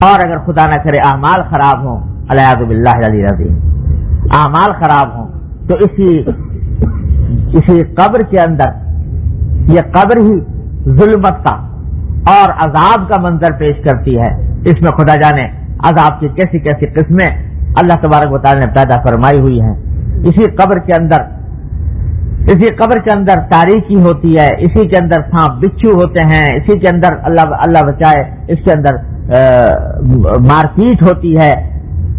اور اگر خدا نہ کرے اعمال خراب ہوں، الیاذ باللہ العلی العظیم، اعمال خراب ہوں تو اسی قبر کے اندر یہ قبر ہی ظلمت کا اور عذاب کا منظر پیش کرتی ہے۔ اس میں خدا جانے عذاب کی کیسی کیسی قسمیں اللہ تبارک و تعالی نے پیدا فرمائی ہوئی ہیں۔ اسی قبر کے اندر تاریکی ہوتی ہے، اسی کے اندر سانپ بچھو ہوتے ہیں، اسی کے اندر اللہ بچائے اس کے اندر مار پیٹ ہوتی ہے،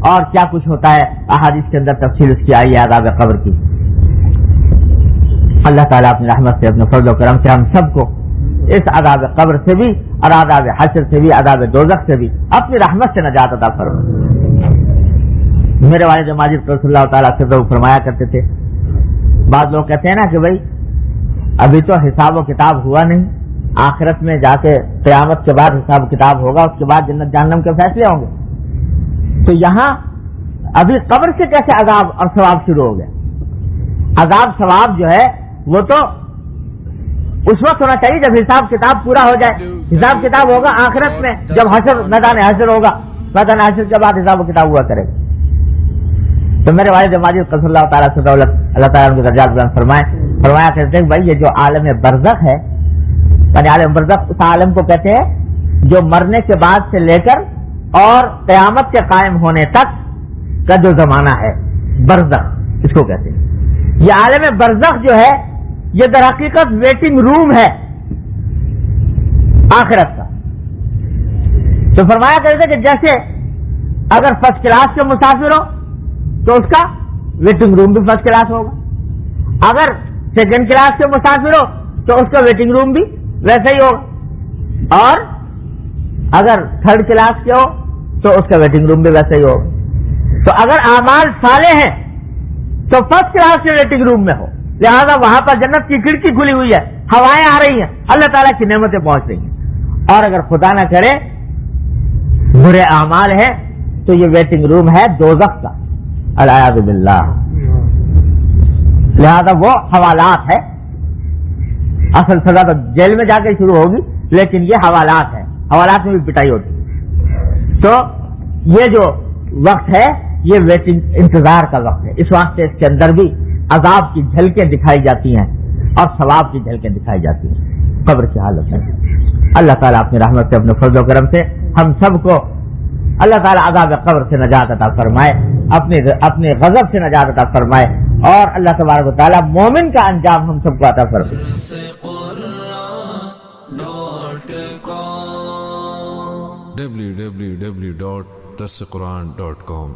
اور کیا کچھ ہوتا ہے احادیث کے اندر تفصیل اس کی آئی ہے عذاب قبر کی۔ اللہ تعالیٰ اپنی رحمت سے، اپنے فضل و کرم سے ہم سب کو اس عذاب قبر سے بھی اور عذاب حشر سے بھی، عذاب دوزخ سے بھی اپنی رحمت سے نجات عطا فرمائے۔ میرے والد ماجد رسول اللہ تعالیٰ سے فرمایا کرتے تھے، بعض لوگ کہتے ہیں نا کہ بھائی ابھی تو حساب و کتاب ہوا نہیں، آخرت میں جا کے قیامت کے بعد حساب و کتاب ہوگا، اس کے بعد جنت جہنم کے فیصلے ہوں گے، تو یہاں ابھی قبر سے کیسے عذاب اور ثواب شروع ہو گیا؟ عذاب ثواب جو ہے وہ تو اس وقت ہونا چاہیے جب حساب کتاب پورا ہو جائے۔ حساب کتاب ہوگا آخرت میں، جب حشر میدان حشر ہوگا، میدان حشر کے بعد حساب و کتاب ہوا کرے گا۔ تو میرے والد ماجد قسم اللہ تعالیٰ سے دولت، اللہ تعالیٰ ان کے درجات بلند فرمایا کرتے ہیں بھائی یہ جو عالم برزخ ہے، یعنی عالم برزخ اس عالم کو کہتے ہیں جو مرنے کے بعد سے لے کر اور قیامت کے قائم ہونے تک کا جو زمانہ ہے، برزخ اس کو کہتے ہیں۔ یہ عالم برزخ جو ہے یہ در حقیقت ویٹنگ روم ہے آخرت کا۔ تو فرمایا کرتے کہ جیسے اگر فرسٹ کلاس کے مسافر ہو تو اس کا ویٹنگ روم بھی فرسٹ کلاس ہوگا، اگر سیکنڈ کلاس کے مسافر ہو تو اس کا ویٹنگ روم بھی ویسا ہی ہوگا، اور اگر تھرڈ کلاس کے ہو تو اس کا ویٹنگ روم بھی ویسا ہی ہوگا۔ تو اگر اعمال صالح ہیں تو فرسٹ کلاس کے ویٹنگ روم میں ہو، لہذا وہاں پر جنت کی کھڑکی کھلی ہوئی ہے، ہوائیں آ رہی ہیں، اللہ تعالیٰ کی نعمتیں پہنچ رہی ہیں۔ اور اگر خدا نہ کرے برے اعمال ہیں تو یہ ویٹنگ روم ہے دوزخ کا، العیاذ باللہ۔ لہذا وہ حوالات ہے، اصل سزا تو جیل میں جا کے شروع ہوگی، لیکن یہ حوالات ہے، حوالات میں بھی پٹائی ہوتی ہے۔ تو یہ جو وقت ہے یہ ویٹنگ انتظار کا وقت ہے، اس واسطے اس کے اندر بھی عذاب کی جھلکیں دکھائی جاتی ہیں اور ثواب کی جھلکیں دکھائی جاتی ہیں قبر کی حالت میں۔ اللہ تعالیٰ اپنی رحمت سے، اپنے فضل و کرم سے ہم سب کو اللہ تعالیٰ عذاب قبر سے نجات عطا فرمائے، اپنے غضب سے نجات عطا فرمائے، اور اللہ تبارک و تعالیٰ مومن کا انجام ہم سب کو عطا فرمائے۔ www.darsequran.com